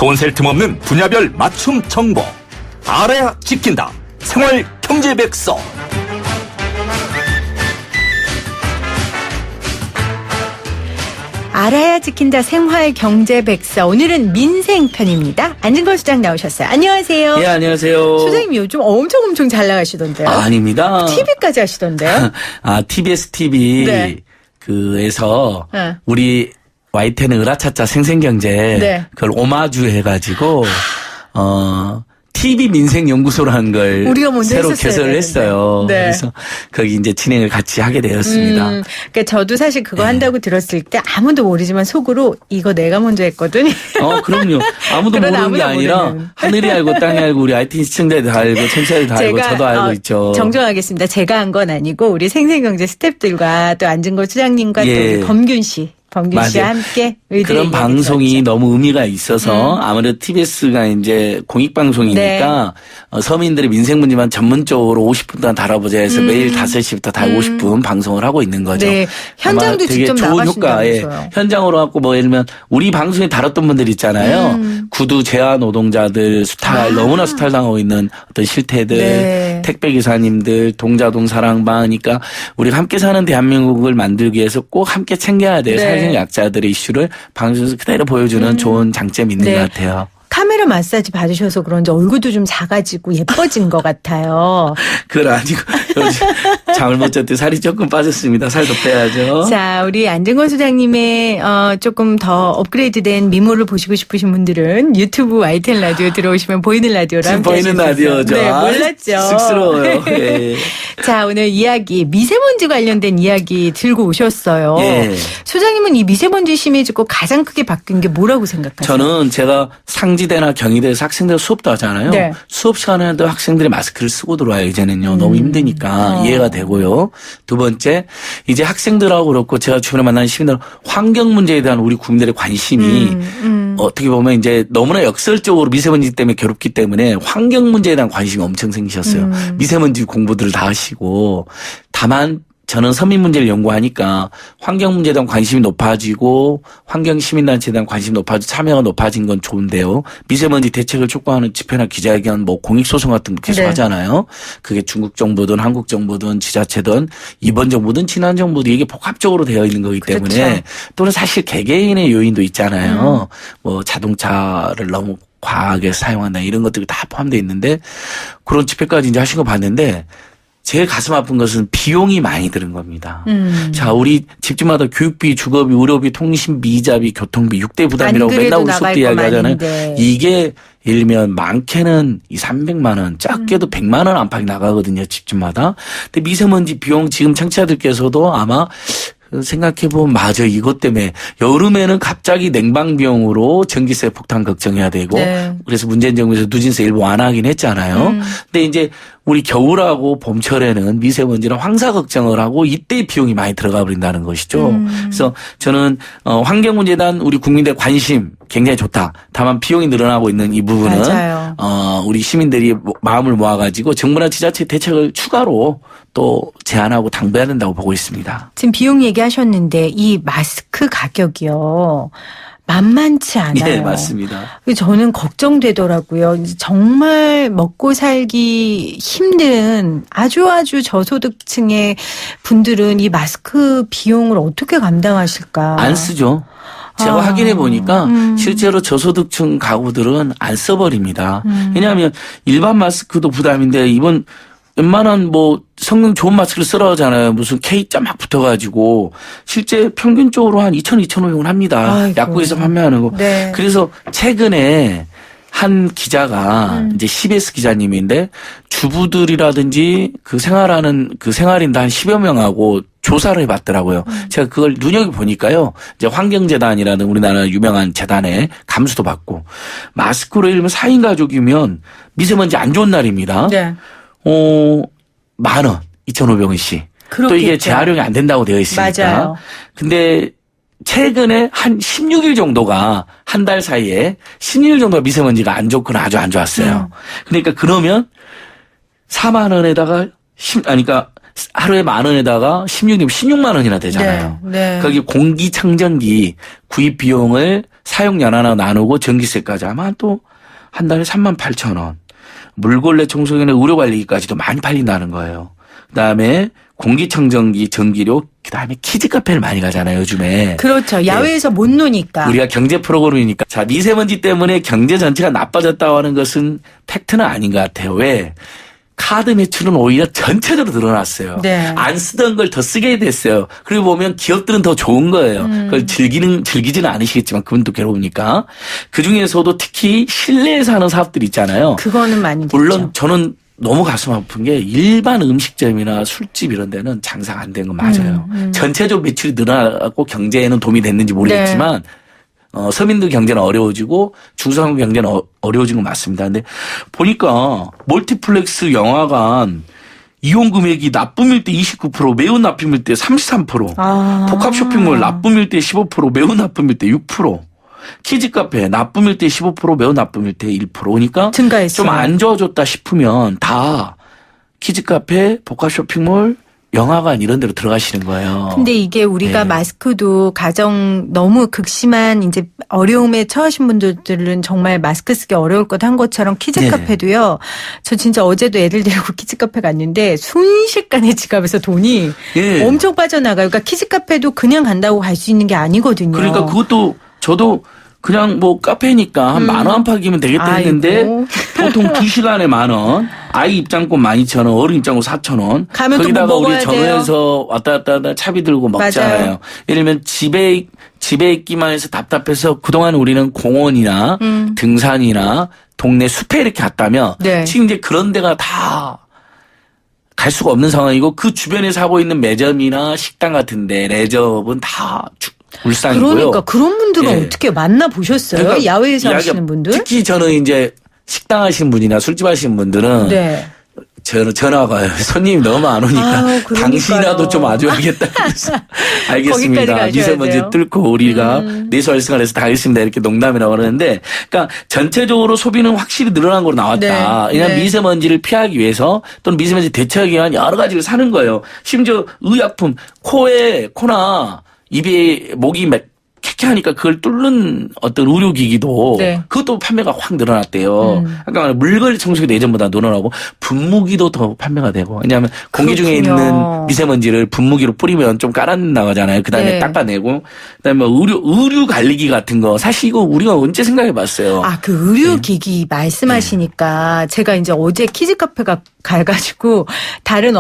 돈 셀 틈 없는 분야별 맞춤 정보. 알아야 지킨다. 생활 경제 백서. 알아야 지킨다 생활 경제 백서. 오늘은 민생편입니다. 안진걸 소장 나오셨어요. 안녕하세요. 예, 안녕하세요. 소장님 요즘 엄청 잘 나가시던데요. 아닙니다. TV까지 하시던데요. TBS TV 네. 그에서 네. 우리 YTN 으라차차 생생경제 네. 그걸 오마주 해가지고 TV 민생연구소라는 걸 우리가 먼저 새로 했었어야 개설을 되는데. 했어요. 네. 그래서 거기 이제 진행을 같이 하게 되었습니다. 그러니까 저도 사실 그거 한다고 들었을 때 아무도 모르지만 속으로 이거 내가 먼저 했거든. 그럼요. 아무도 그런 모르는 게 아무도 아니라 모르는. 하늘이 알고 땅이 알고 우리 IT 시청자들 다 알고 청취자들 다 알고 저도 알고 있죠. 정정하겠습니다. 제가 한 건 아니고 우리 생생경제 스태프들과 또 안진걸 소장님과 예. 또 우리 범균 씨와 함께 그런 방송이 너무 의미가 있어서 아무래도 TBS가 이제 공익방송이니까 서민들의 민생 문제만 전문적으로 50분 동안 다뤄보자 해서 매일 5시부터 다 50분 방송을 하고 있는 거죠. 네. 현장도 되게 직접 좋은 효과에 나가신다면서요. 현장으로 갖고 뭐 예를 들면 우리 방송에 다뤘던 분들 있잖아요. 구두 재화 노동자들 수탈 너무나 수탈당하고 있는 어떤 실태들 네. 택배기사님들 동자동 사랑방 그러니까 우리가 함께 사는 대한민국을 만들기 위해서 꼭 함께 챙겨야 될 네. 사회적 약자들의 이슈를 방송에서 그대로 보여주는 좋은 장점이 있는 네. 것 같아요. 카메라 마사지 받으셔서 그런지 얼굴도 좀 작아지고 예뻐진 것 같아요. 그건 아니고 요즘 잠을 못 잤더니 살이 조금 빠졌습니다. 살도 빼야죠. 자, 우리 안진걸 소장님의 조금 더 업그레이드된 미모를 보시고 싶으신 분들은 유튜브 YTN 라디오 들어오시면 보이는 라디오로 지금 함께 보이는 하실 수 있어요. 라디오죠. 네, 몰랐죠. 쑥스러워요. 예. 자, 오늘 이야기 미세먼지 관련된 이야기 들고 오셨어요. 예. 소장님은 이 미세먼지 심해지고 가장 크게 바뀐 게 뭐라고 생각하세요? 저는 제가 상지대나 경희대에서 학생들 수업도 하잖아요. 네. 수업 시간에도 학생들이 마스크를 쓰고 들어와요. 이제는요. 너무 힘드니까 이해가 되고요. 두 번째 이제 학생들하고 그렇고 제가 주변에 만나는 시민들 환경 문제에 대한 우리 국민들의 관심이 어떻게 보면 이제 너무나 역설적으로 미세먼지 때문에 괴롭기 때문에 환경 문제에 대한 관심이 엄청 생기셨어요. 미세먼지 공부들을 다 하시고 다만 저는 서민 문제를 연구하니까 환경 문제에 대한 관심이 높아지고 환경 시민단체에 대한 관심이 높아지고 참여가 높아진 건 좋은데요. 미세먼지 대책을 촉구하는 집회나 기자회견 뭐 공익소송 같은 거 계속 네. 하잖아요. 그게 중국 정부든 한국 정부든 지자체든 이번 정부든 지난 정부든 이게 복합적으로 되어 있는 거기 때문에 그렇죠. 또는 사실 개개인의 요인도 있잖아요. 뭐 자동차를 너무 과하게 사용한다 이런 것들이 다 포함되어 있는데 그런 집회까지 이제 하신 거 봤는데 제일 가슴 아픈 것은 비용이 많이 드는 겁니다. 자, 우리 집집마다 교육비, 주거비, 의료비, 통신비, 이자비, 교통비 6대 부담이라고 안 맨날 그래도 우리 수업 나갈 때 이야기하잖아요. 것만인데. 이게 예를 들면 많게는 300만 원, 작게도 100만 원 안팎이 나가거든요. 집집마다. 근데 미세먼지 비용 지금 청취자들께서도 아마 생각해보면 맞아 이것 때문에 여름에는 갑자기 냉방 비용으로 전기세 폭탄 걱정해야 되고 네. 그래서 문재인 정부에서 누진세 일부 완화하긴 했잖아요. 근데 이제 우리 겨울하고 봄철에는 미세먼지나 황사 걱정을 하고 이때 비용이 많이 들어가 버린다는 것이죠. 그래서 저는 환경 문제에 대한 우리 국민들의 관심 굉장히 좋다. 다만 비용이 늘어나고 있는 이 부분은 맞아요. 우리 시민들이 마음을 모아가지고 정부나 지자체 대책을 추가로 또 제안하고 당부해야 된다고 보고 있습니다. 지금 비용 얘기하셨는데 이 마스크 가격이요. 만만치 않아요. 네, 맞습니다. 저는 걱정되더라고요. 정말 먹고 살기 힘든 아주 저소득층의 분들은 이 마스크 비용을 어떻게 감당하실까? 안 쓰죠. 제가 확인해 보니까 실제로 저소득층 가구들은 안 써버립니다. 왜냐하면 일반 마스크도 부담인데 이번 웬만한 뭐 성능 좋은 마스크를 쓰라 하잖아요. 무슨 K자 막 붙어가지고 실제 평균적으로 한 2,000, 2,500원 합니다. 아이고. 약국에서 판매하는 거. 네. 그래서 최근에 한 기자가 이제 CBS 기자님인데 주부들이라든지 그 생활하는 그 생활인들 한 10여 명하고 조사를 해봤더라고요. 제가 그걸 눈여겨보니까요. 이제 환경재단이라는 우리나라 유명한 재단에 감수도 받고 마스크로 예를 들면 4인 가족이면 미세먼지 안 좋은 날입니다. 네. 10,000원, 2,500원씩. 또 이게 그렇겠죠. 재활용이 안 된다고 되어 있으니까. 맞아요. 근데 최근에 한 16일 정도가 한 달 사이에 16일 정도가 미세먼지가 안 좋거나 아주 안 좋았어요. 그러니까 그러면 4만 원에다가 그러니까 하루에 10,000원에다가 16년 16만 원이나 되잖아요. 네. 네. 거기 공기청정기 구입 비용을 사용 연하나 나누고 전기세까지 아마 또 한 달에 38,000원. 물걸레 청소기나 의료관리기까지도 많이 팔린다는 거예요. 그다음에 공기청정기, 전기료, 그다음에 키즈 카페를 많이 가잖아요, 요즘에. 그렇죠. 야외에서 못 노니까. 우리가 경제 프로그램이니까. 자, 미세먼지 때문에 경제 전체가 나빠졌다고 하는 것은 팩트는 아닌 것 같아요. 왜? 카드 매출은 오히려 전체적으로 늘어났어요. 네. 안 쓰던 걸 더 쓰게 됐어요. 그리고 보면 기업들은 더 좋은 거예요. 그걸 즐기지는 않으시겠지만 그분도 괴로우니까. 그 중에서도 특히 실내에서 하는 사업들 있잖아요. 그거는 많이 됐죠. 물론 저는 너무 가슴 아픈 게 일반 음식점이나 술집 이런 데는 장사가 안 된 건 맞아요. 전체적으로 매출이 늘어나고 경제에는 도움이 됐는지 모르겠지만 서민들 경제는 어려워지고 중소상공 경제는 어려워진 건 맞습니다. 근데 보니까 멀티플렉스 영화관 이용 금액이 납품일 때 29%, 매운 납품일 때 33%, 복합 쇼핑몰 납품일 때 15%, 매운 납품일 때 6%, 키즈 카페 납품일 때 15%, 매운 납품일 때 1%. 그러니까 증가했어요. 좀 안 좋아졌다 싶으면 다 키즈 카페, 복합 쇼핑몰, 영화관 이런 데로 들어가시는 거예요. 근데 이게 우리가 네. 마스크도 가정 너무 극심한 이제 어려움에 처하신 분들은 정말 마스크 쓰기 어려울 것 한 것처럼 키즈 네. 카페도요. 저 진짜 어제도 애들 데리고 키즈 카페 갔는데 순식간에 지갑에서 돈이 예. 엄청 빠져나가요. 그러니까 키즈 카페도 그냥 간다고 갈 수 있는 게 아니거든요. 그러니까 그것도 저도 그냥 뭐 카페니까 한 10,000원 안팎이면 되겠다 했는데 아이고. 보통 2시간에 10,000원, 아이 입장권 12,000원, 어른 입장권 4,000원. 가면 또 거기다가 뭐 먹어야 우리 전후에서 왔다 갔다 하다 차비 들고 먹잖아요. 맞아요. 예를 들면 집에 있기만 해서 답답해서 그동안 우리는 공원이나 등산이나 동네 숲에 이렇게 갔다면 네. 지금 이제 그런 데가 다 갈 수가 없는 상황이고 그 주변에서 하고 있는 매점이나 식당 같은데 레저업은 다 울상이고요. 그러니까 그런 분들은 예. 어떻게 만나 보셨어요? 그러니까 야외에서 이야기가 하시는 분들? 특히 저는 이제 식당 하시는 분이나 술집 하시는 분들은 네. 전화가 와요. 손님이 너무 안 오니까 아유, 그러니까요. 당신이라도 좀 와줘야겠다. 그래서 거기까지 알겠습니다. 가셔야 미세먼지 돼요. 뚫고 우리가 내수활성화해서 다 하겠습니다. 이렇게 농담이라고 그러는데 그러니까 전체적으로 소비는 확실히 늘어난 걸로 나왔다. 네. 왜냐하면 네. 미세먼지를 피하기 위해서 또는 미세먼지 대처하기 위한 여러 가지를 사는 거예요. 심지어 의약품 코나 입에 목이 킥하니까 그걸 뚫는 어떤 의료기기도 네. 그것도 판매가 확 늘어났대요. 그러니까 물걸레 청소기도 예전보다 늘어나고 분무기도 더 판매가 되고 왜냐하면 공기 중에 그렇군요. 있는 미세먼지를 분무기로 뿌리면 좀 깔아나가잖아요. 그다음에 네. 닦아내고 그다음에 의류 관리기 같은 거 사실 이거 우리가 언제 생각해봤어요. 아, 그 의료기기 말씀하시니까 제가 이제 어제 키즈 카페가 가가지고 다른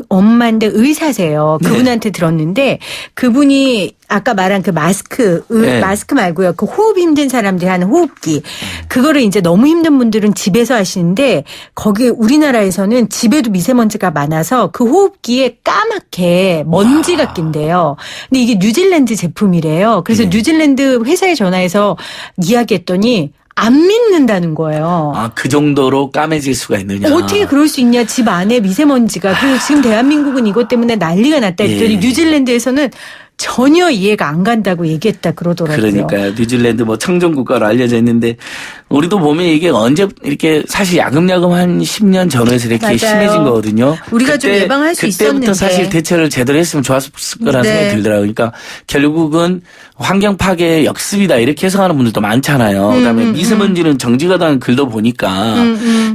엄마인데 의사세요. 네. 그분한테 들었는데 그분이 아까 말한 그 마스크, 네. 마스크 말고요. 그 호흡 힘든 사람들이 하는 호흡기. 그거를 이제 너무 힘든 분들은 집에서 하시는데 거기 우리나라에서는 집에도 미세먼지가 많아서 그 호흡기에 까맣게 먼지가 낀대요. 근데 이게 뉴질랜드 제품이래요. 그래서 네. 뉴질랜드 회사에 전화해서 이야기했더니 안 믿는다는 거예요. 아, 그 정도로 까매질 수가 있느냐. 어떻게 그럴 수 있냐. 집 안에 미세먼지가. 그리고 지금 대한민국은 이것 때문에 난리가 났다 했더니 예. 뉴질랜드에서는 전혀 이해가 안 간다고 얘기했다 그러더라고요. 그러니까요. 뉴질랜드 뭐 청정국가로 알려져 있는데 우리도 보면 이게 언제 이렇게 사실 야금야금 한 10년 전에서 이렇게 맞아요. 심해진 거거든요. 우리가 좀 예방할 수 그때부터 있었는데. 사실 대처를 제대로 했으면 좋았을 거라는 네. 생각이 들더라고요. 그러니까 결국은 환경 파괴 역습이다 이렇게 해석하는 분들도 많잖아요. 그다음에 미세먼지는 정지가다는 글도 보니까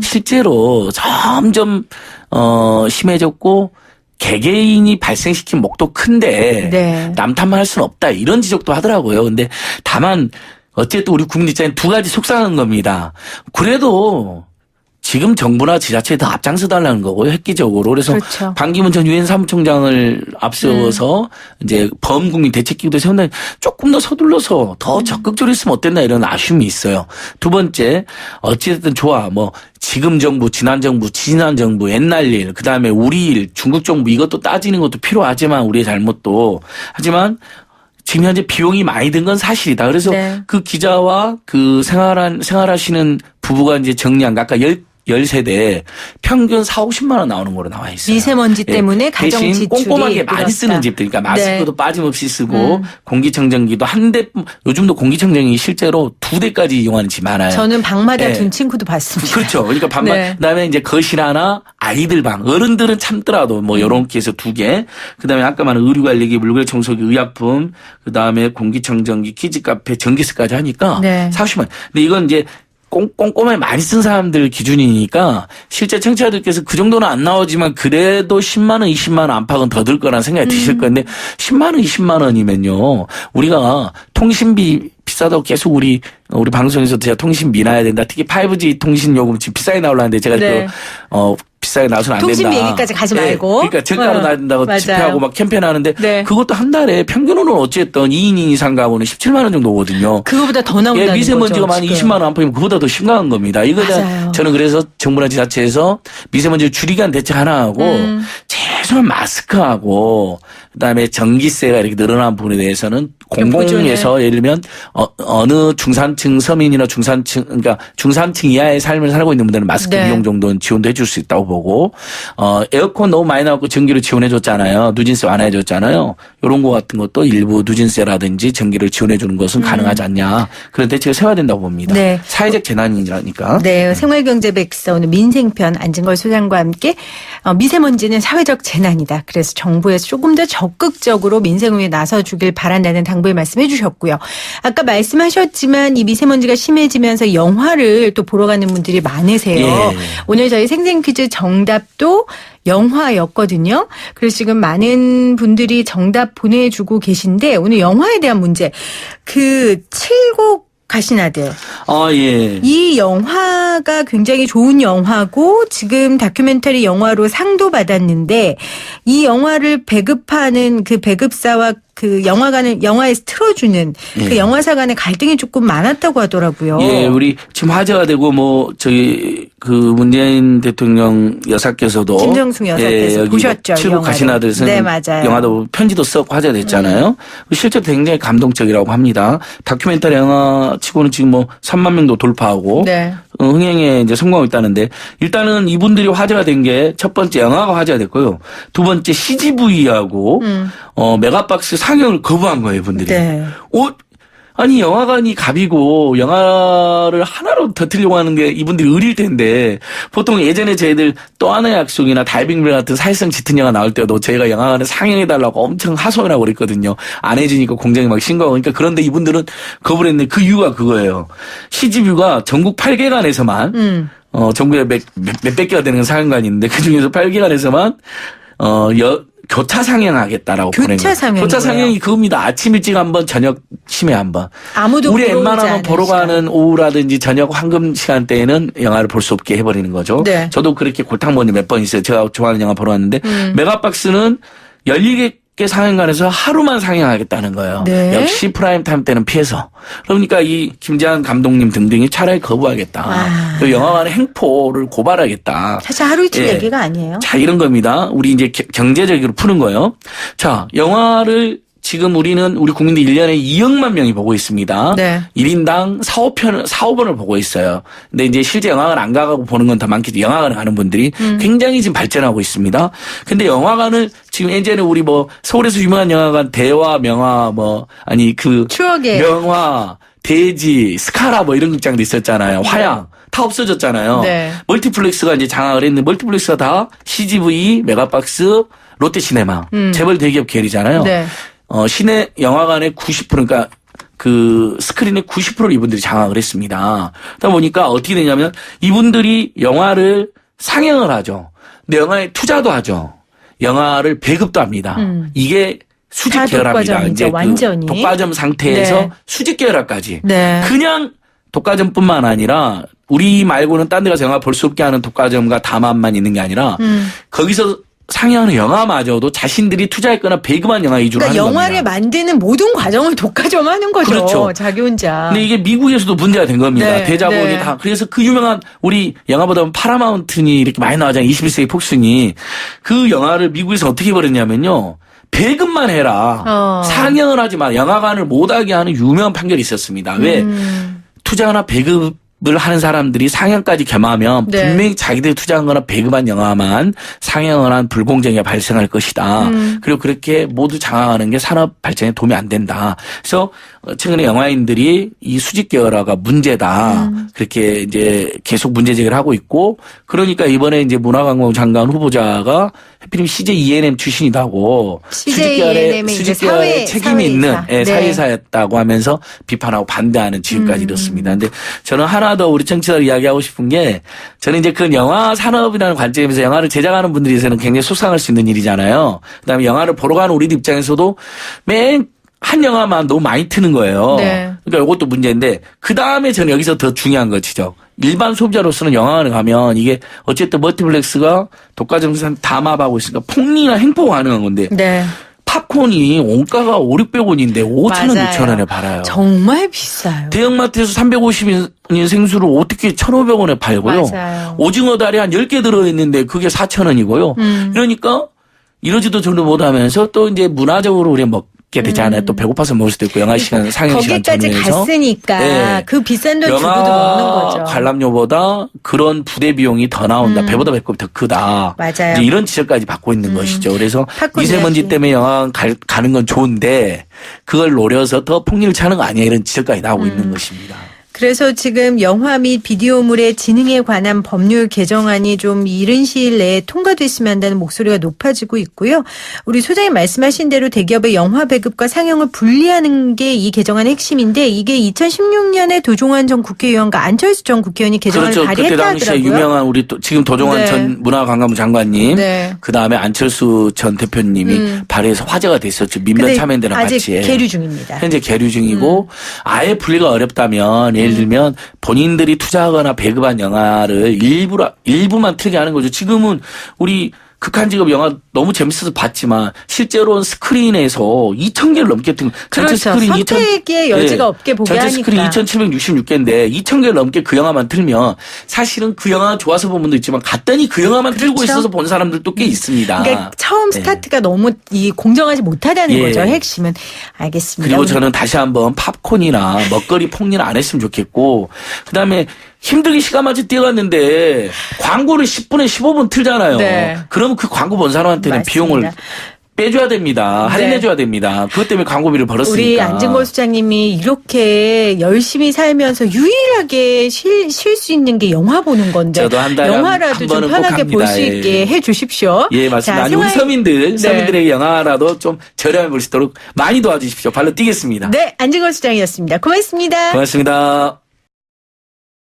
실제로 점점 심해졌고 개개인이 발생시킨 목도 큰데 네. 남 탓만 할 수는 없다 이런 지적도 하더라고요. 근데 다만 어쨌든 우리 국민 입장에 두 가지 속상한 겁니다. 그래도 지금 정부나 지자체에 더 앞장서달라는 거고요. 획기적으로. 그래서 그렇죠. 반기문 전 유엔 사무총장을 앞세워서 이제 범국민 대책기구도 세운다니 조금 더 서둘러서 더 적극적으로 했으면 어땠나 이런 아쉬움이 있어요. 두 번째 어찌됐든 좋아. 뭐 지금 정부, 지난 정부, 지난 정부, 옛날 일, 그다음에 우리 일, 중국 정부 이것도 따지는 것도 필요하지만 우리의 잘못도. 하지만 지금 현재 비용이 많이 든 건 사실이다. 그래서 네. 그 기자와 그 생활하시는 부부가 이제 정리한 거 아까 10세대 평균 4, 50만 원 나오는 거로 나와 있어요. 미세먼지 때문에 가정 대신 지출이 꼼꼼하게 많이 늘었다. 쓰는 집들, 그러니까 마스크도 네. 빠짐없이 쓰고 공기청정기도 한 대, 요즘도 공기청정기 실제로 2대까지 이용하는 집 많아요. 저는 방마다 네. 둔 친구도 봤습니다. 그렇죠. 그러니까 반만 네. 그다음에 이제 거실 하나, 아이들 방. 어른들은 참더라도 뭐 요렇게 해서 2개. 그다음에 아까 말한 의류 관리기, 물건 청소기, 의약품, 그다음에 공기청정기, 키즈 카페, 전기세까지 하니까 네. 40만. 근데 이건 이제 꼼꼼하게 많이 쓴 사람들 기준이니까 실제 청취자들께서 그 정도는 안 나오지만 그래도 10만 원, 20만 원 안팎은 더 들 거라는 생각이 드실 건데 10만 원, 20만 원이면요. 우리가 통신비 비싸다고 계속 우리 방송에서 제가 통신비 나야 된다. 특히 5G 통신 요금 지금 비싸게 나오려는데 제가 네. 비싸게 나와서는 안 된다. 통신비 얘기까지 가지 네. 말고. 그러니까 저가로 나야 된다고 맞아요. 집회하고 막 캠페인 하는데 네. 그것도 한 달에 평균으로는 어쨌든 2인 이상 가구는 17만 원 정도거든요. 그거보다 더 나온다는 미세먼지가 거죠. 많이 지금. 20만 원 안팎이면 그보다 더 심각한 겁니다. 이거 맞아요. 저는 그래서 정부나 지자체에서 미세먼지를 줄이기 위한 대책 하나 하고 최소한 마스크하고 그다음에 전기세가 이렇게 늘어난 부분에 대해서는 공공에서 예를 들면 어느 중산층 서민이나 중산층 그러니까 중산층 이하의 삶을 살고 있는 분들은 마스크 네. 비용 정도는 지원도 해줄 수 있다고 보고 에어컨 너무 많이 나왔고 전기를 지원해줬잖아요. 누진세 완화해줬잖아요. 이런 거 같은 것도 일부 누진세라든지 전기를 지원해주는 것은 가능하지 않냐. 그런 대책을 세워야 된다고 봅니다. 네. 사회적 재난이니까. 네, 생활경제백서 오늘 민생편 안진걸 소장과 함께 미세먼지는 사회적 재난이다. 그래서 정부에서 조금 더 적극적으로 민생을 위해 나서주길 바란다는 당부의 말씀해 주셨고요. 아까 말씀하셨지만 이 미세먼지가 심해지면서 영화를 또 보러 가는 분들이 많으세요. 예. 오늘 저희 생생퀴즈 정답도 영화였거든요. 그래서 지금 많은 분들이 정답 보내주고 계신데 오늘 영화에 대한 문제. 그 칠곡 가신 아들. 예. 이 영화가 굉장히 좋은 영화고 지금 다큐멘터리 영화로 상도 받았는데 이 영화를 배급하는 그 배급사와 그 영화에서 틀어주는 그 영화사 간의 갈등이 조금 많았다고 하더라고요. 예, 우리 지금 화제가 되고 그 문재인 대통령 여사께서도 김정숙 여사께서 보셨죠, 칠곡 영화를. 가신 아들 네, 맞아요. 영화도 편지도 쓰고 화제됐잖아요. 실제 굉장히 감동적이라고 합니다. 다큐멘터리 영화 치고는 지금 3만 명도 돌파하고 네. 흥행에 이제 성공하고 있다는데 일단은 이분들이 화제가 된 게 첫 번째 영화가 화제가 됐고요. 두 번째 CGV하고 메가박스 상영을 거부한 거예요, 이분들이. 네. 아니 영화관이 갑이고 영화를 하나로 더 틀려고 하는 게 이분들이 의리일 텐데 보통 예전에 저희들 또 하나의 약속이나 다이빙벨 같은 사회성 짙은 영화 나올 때도 저희가 영화관에 상영해달라고 엄청 하소연을 하고 그랬거든요. 안 해주니까 공장이 막 신고하고 그러니까 그런데 이분들은 거부를 했는데 그 이유가 그거예요. CGV가 전국 8개관에서만 전국에 몇백 개가 되는 상영관이 있는데 그중에서 8개관에서만 교차 상영하겠다라고 보낸 거예요. 교차 상영이 그겁니다. 아침 일찍 한번, 저녁 심해 한번. 아무도 우리 웬만하면 보러 가는 오후라든지 저녁 황금 시간대에는 영화를 볼 수 없게 해버리는 거죠. 네. 저도 그렇게 골탕 먹은 몇 번 있어요. 제가 좋아하는 영화 보러 왔는데 메가박스는 17개 상영관에서 하루만 상영하겠다는 거예요. 네. 역시 프라임 타임 때는 피해서. 그러니까 이 김재한 감독님 등등이 차라리 거부하겠다. 또 영화관의 행포를 고발하겠다. 사실 하루 이틀 얘기가 아니에요. 자, 이런 겁니다. 우리 이제 경제적으로 푸는 거예요. 자, 영화를 지금 우리 국민들 1년에 2억만 명이 보고 있습니다. 네. 1인당 4, 5번을 보고 있어요. 근데 이제 실제 영화관 안 가고 보는 건 더 많겠죠. 영화관을 가는 분들이 굉장히 지금 발전하고 있습니다. 근데 영화관을 지금 예전에 우리 서울에서 유명한 영화관 대화, 명화, 추억의 명화, 대지, 스카라 이런 극장도 있었잖아요. 화양. 다 없어졌잖아요. 네. 멀티플렉스가 이제 장악을 했는데 멀티플렉스가 다 CGV, 메가박스, 롯데시네마. 재벌 대기업 계열이잖아요. 네. 시내 영화관의 90% 그러니까 그 스크린의 90%를 이분들이 장악을 했습니다. 그러다 보니까 어떻게 되냐면 이분들이 영화를 상영을 하죠. 근데 영화에 투자도 하죠. 영화를 배급도 합니다. 이게 수직 계열합니다. 이제 완전히. 그 독과점 상태에서 네. 수직 계열화까지. 네. 그냥 독과점뿐만 아니라 우리 말고는 딴 데 가서 영화 볼 수 없게 하는 독과점과 다만만 있는 게 아니라 거기서 상영하는 영화마저도 자신들이 투자했거나 배급한 영화 위주로 그러니까 하는 겁니다. 영화를 만드는 모든 과정을 독과점하는 거죠. 그렇죠. 자기 혼자. 근데 이게 미국에서도 문제가 된 겁니다. 네, 대자본이 네. 다. 그래서 그 유명한 우리 영화 보다 보면 파라마운트니 이렇게 많이 나오잖아요. 21세기 폭스니. 그 영화를 미국에서 어떻게 벌였냐면요. 배급만 해라. 상영을 하지 마. 영화관을 못하게 하는 유명한 판결이 있었습니다. 왜? 투자나 배급 하는 사람들이 상영까지 겸하면 네. 분명히 자기들이 투자한 거나 배급한 영화만 상영을 한 불공정이 발생할 것이다. 그리고 그렇게 모두 장악하는 게 산업 발전에 도움이 안 된다. 그래서 최근에 영화인들이 이 수직 계열화가 문제다. 그렇게 이제 계속 문제 제기를 하고 있고, 그러니까 이번에 이제 문화관광부 장관 후보자가 하필이면 CJ ENM 출신이다고 CJ ENM의 수직 계열에 책임이 있는 네. 사회사였다고 하면서 비판하고 반대하는 지금까지 이렇습니다. 근데 저는 하나 더 우리 청취자들 이야기하고 싶은 게, 저는 이제 그 영화 산업이라는 관점에서 영화를 제작하는 분들에서는 굉장히 속상할 수 있는 일이잖아요. 그다음에 영화를 보러 가는 우리들 입장에서도 한 영화만 너무 많이 트는 거예요. 네. 그러니까 이것도 문제인데, 그 다음에 저는 여기서 더 중요한 것이죠. 일반 소비자로서는 영화관에 가면 이게 어쨌든 멀티플렉스가 독과점산 담합하고 있으니까 폭리나 행포가 가능한 건데, 네. 팝콘이 원가가 5,600원인데 5,000원, 맞아요. 6,000원에 팔아요. 정말 비싸요. 대형마트에서 350인 생수를 어떻게 1,500원에 팔고요. 맞아요. 오징어 다리 한 10개 들어있는데 그게 4,000원이고요. 그러니까 이러지도 저도 못하면서 또 이제 문화적으로 우리 먹게 되잖아요. 또 배고파서 먹을 수도 있고, 영화 시간, 상영 시간 거기까지 전후에서. 갔으니까 네. 그 비싼 돈 주고도 먹는 거죠. 관람료보다 그런 부대 비용이 더 나온다. 배보다 배꼽이 더 크다. 맞아요. 이제 이런 지적까지 받고 있는 것이죠. 그래서 팝콘 미세먼지 이야기. 때문에 영화관 가는 건 좋은데 그걸 노려서 더 폭리를 차는 거 아니야, 이런 지적까지 나오고 있는 것입니다. 그래서 지금 영화 및 비디오물의 지능에 관한 법률 개정안이 좀 이른 시일 내에 통과됐으면 한다는 목소리가 높아지고 있고요. 우리 소장님 말씀하신 대로 대기업의 영화 배급과 상영을 분리하는 게 이 개정안의 핵심인데, 이게 2016년에 도종환 전 국회의원과 안철수 전 국회의원이 개정안을 그렇죠. 그때 발의했다 당시에 하더라고요. 유명한 우리 또 지금 도종환 네. 전 문화관광부 장관님, 네. 그 다음에 안철수 전 대표님이 발의해서 화제가 됐었죠. 민변 근데 참여연대랑 아직 같이. 계류 중입니다. 현재 계류 중이고, 아예 분리가 어렵다면 예를 들면 본인들이 투자하거나 배급한 영화를 일부만 틀게 하는 거죠. 지금은 우리 극한직업 영화 너무 재밌어서 봤지만 실제로는 스크린에서 2,000개를 넘게 튼 그렇죠. 선택의 여지가 없게 보게 전체 하니까. 스크린 2,766개인데 2,000개를 넘게 그 영화만 틀면 사실은 그 영화 좋아서 본 분도 있지만 갔더니 그 영화만 틀고 그렇죠. 있어서 본 사람들도 꽤 있습니다. 그러니까 처음 스타트가 너무 공정하지 못하다는 예. 거죠. 핵심은. 알겠습니다. 그리고 저는 다시 한번 팝콘이나 먹거리 폭리는 안 했으면 좋겠고, 그다음에 힘들게 시간맞춰 뛰어갔는데 광고를 10분에 15분 틀잖아요. 네. 그러면 그 광고 본 사람한테는 맞습니다. 비용을 빼줘야 됩니다. 네. 할인해줘야 됩니다. 그것 때문에 광고비를 벌었으니까. 우리 안진걸 수장님이 이렇게 열심히 살면서 유일하게 쉴 수 있는 게 영화 보는 건데, 저도 한 달에 영화라도 한 좀 번은 꼭 편하게 볼 수 합니다. 있게 해 주십시오. 예, 맞습니다. 자, 아니, 우리 네. 서민들에게 영화라도 좀 저렴해 볼 수 있도록 많이 도와주십시오. 발로 뛰겠습니다. 네, 안진걸 수장이었습니다. 고맙습니다. 고맙습니다.